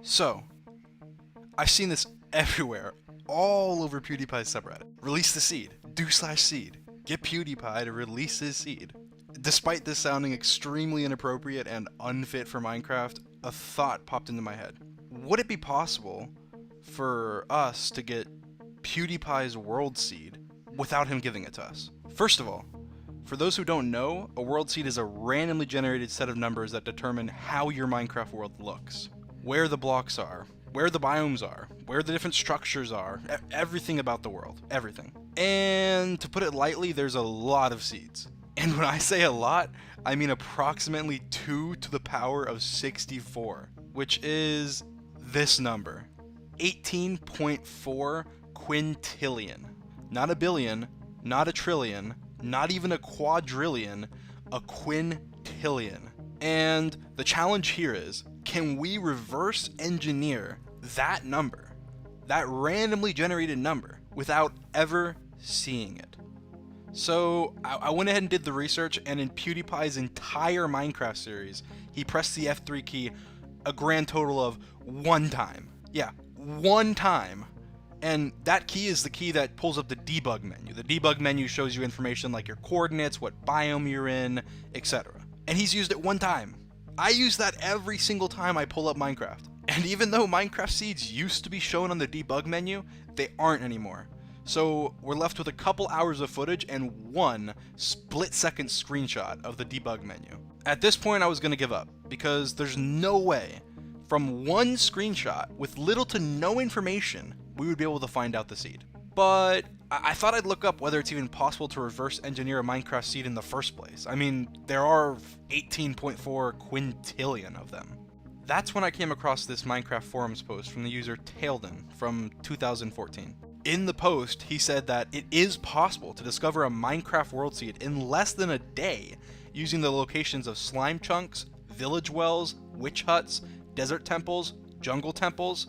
So, I've seen this everywhere, all over PewDiePie's subreddit. Release the seed. Do/seed. Get PewDiePie to release his seed. Despite this sounding extremely inappropriate and unfit for Minecraft, a thought popped into my head. Would it be possible for us to get PewDiePie's world seed without him giving it to us? First of all, for those who don't know, a world seed is a randomly generated set of numbers that determine how your Minecraft world looks. Where the blocks are, where the biomes are, where the different structures are, everything about the world, everything. And to put it lightly, there's a lot of seeds. And when I say a lot, I mean approximately 2 to the power of 64, which is this number, 18.4 quintillion. Not a billion, not a trillion, not even a quadrillion, a quintillion. And the challenge here is, can we reverse engineer that number, that randomly generated number, without ever seeing it? So I went ahead and did the research, and in PewDiePie's entire Minecraft series, he pressed the F3 key a grand total of 1 time. Yeah, 1 time. And that key is the key that pulls up the debug menu. The debug menu shows you information like your coordinates, what biome you're in, etc. And he's used it 1 time. I use that every single time I pull up Minecraft. And even though Minecraft seeds used to be shown on the debug menu, they aren't anymore. So we're left with a couple hours of footage and 1 split-second screenshot of the debug menu. At this point I was going to give up, because there's no way, from 1 screenshot with little to no information, we would be able to find out the seed. But I thought I'd look up whether it's even possible to reverse engineer a Minecraft seed in the first place. I mean, there are 18.4 quintillion of them. That's when I came across this Minecraft forums post from the user Tailden from 2014. In the post, he said that it is possible to discover a Minecraft world seed in less than a day using the locations of slime chunks, village wells, witch huts, desert temples, jungle temples,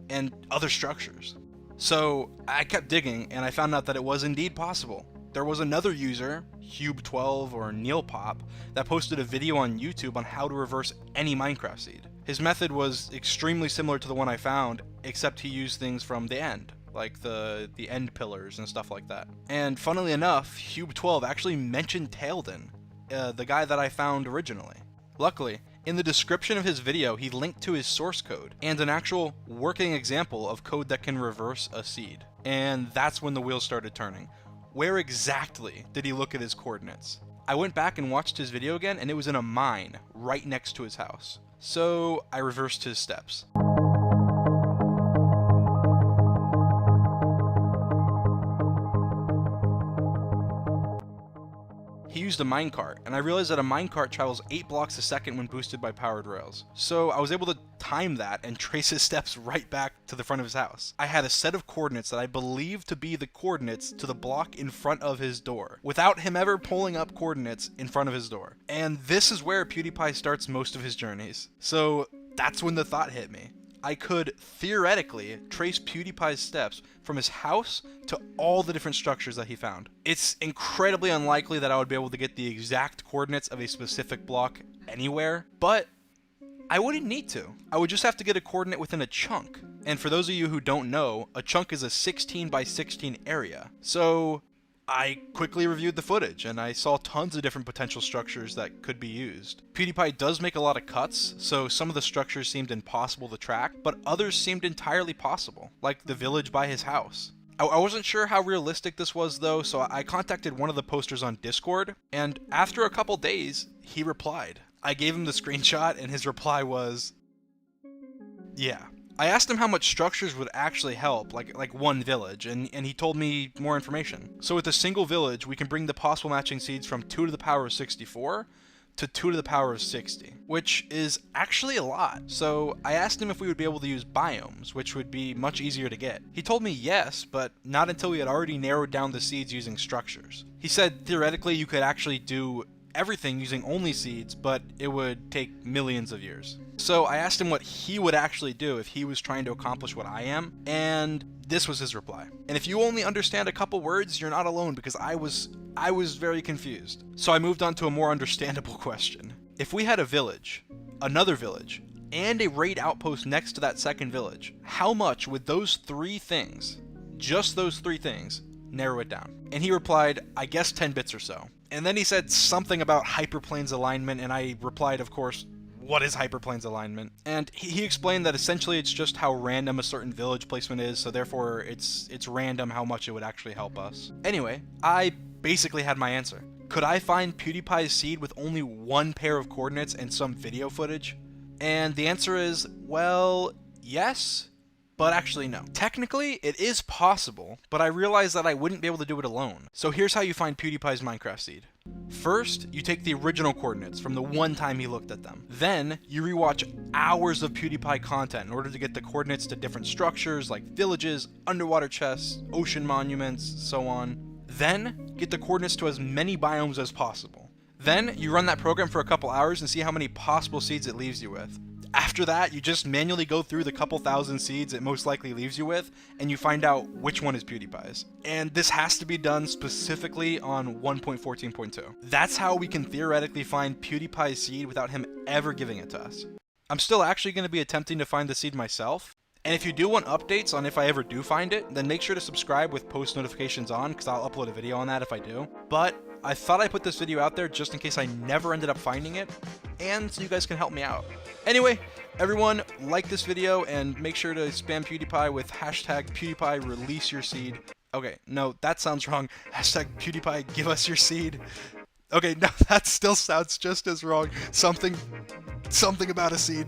and other structures. So I kept digging, and I found out that it was indeed possible. There was another user, Hube12 or Neilpop, that posted a video on YouTube on how to reverse any Minecraft seed. His method was extremely similar to the one I found, except he used things from the end, like the end pillars and stuff like that. And funnily enough, Hube12 actually mentioned Tailden, the guy that I found originally. Luckily, in the description of his video, he linked to his source code and an actual working example of code that can reverse a seed. And that's when the wheels started turning. Where exactly did he look at his coordinates? I went back and watched his video again, and it was in a mine right next to his house. So I reversed his steps. He used a minecart, and I realized that a minecart travels 8 blocks a second when boosted by powered rails. So I was able to time that and trace his steps right back to the front of his house. I had a set of coordinates that I believed to be the coordinates to the block in front of his door, without him ever pulling up coordinates in front of his door. And this is where PewDiePie starts most of his journeys. So that's when the thought hit me. I could theoretically trace PewDiePie's steps from his house to all the different structures that he found. It's incredibly unlikely that I would be able to get the exact coordinates of a specific block anywhere, but I wouldn't need to. I would just have to get a coordinate within a chunk. And for those of you who don't know, a chunk is a 16 by 16 area. So I quickly reviewed the footage, and I saw tons of different potential structures that could be used. PewDiePie does make a lot of cuts, so some of the structures seemed impossible to track, but others seemed entirely possible, like the village by his house. I wasn't sure how realistic this was though, so I contacted one of the posters on Discord, and after a couple days, he replied. I gave him the screenshot, and his reply was, yeah. I asked him how much structures would actually help, like 1 village, and he told me more information. So with a single village, we can bring the possible matching seeds from 2 to the power of 64 to 2 to the power of 60, which is actually a lot. So I asked him if we would be able to use biomes, which would be much easier to get. He told me yes, but not until we had already narrowed down the seeds using structures. He said theoretically you could actually do everything using only seeds, but it would take millions of years. So I asked him what he would actually do if he was trying to accomplish what I am, and this was his reply. And if you only understand a couple words, you're not alone, because I was very confused. So I moved on to a more understandable question. If we had a village, another village, and a raid outpost next to that second village, how much would those 3 things, just those 3 things, narrow it down? And he replied, I guess 10 bits or so. And then he said something about hyperplanes alignment, and I replied, of course, what is hyperplanes alignment? And he explained that essentially it's just how random a certain village placement is, so therefore it's random how much it would actually help us. Anyway, I basically had my answer. Could I find PewDiePie's seed with only 1 pair of coordinates and some video footage? And the answer is, well, yes, but actually no. Technically, it is possible, but I realized that I wouldn't be able to do it alone. So here's how you find PewDiePie's Minecraft seed. First, you take the original coordinates from the one time he looked at them. Then, you rewatch hours of PewDiePie content in order to get the coordinates to different structures like villages, underwater chests, ocean monuments, so on. Then, get the coordinates to as many biomes as possible. Then, you run that program for a couple hours and see how many possible seeds it leaves you with. After that, you just manually go through the couple thousand seeds it most likely leaves you with, and you find out which one is PewDiePie's. And this has to be done specifically on 1.14.2. That's how we can theoretically find PewDiePie's seed without him ever giving it to us. I'm still actually going to be attempting to find the seed myself, and if you do want updates on if I ever do find it, then make sure to subscribe with post notifications on, because I'll upload a video on that if I do. But I thought I'd put this video out there just in case I never ended up finding it, and so you guys can help me out. Anyway, everyone, like this video and make sure to spam PewDiePie with hashtag PewDiePie release your seed. Okay, no, that sounds wrong. Hashtag PewDiePie give us your seed. Okay, no, that still sounds just as wrong. Something about a seed.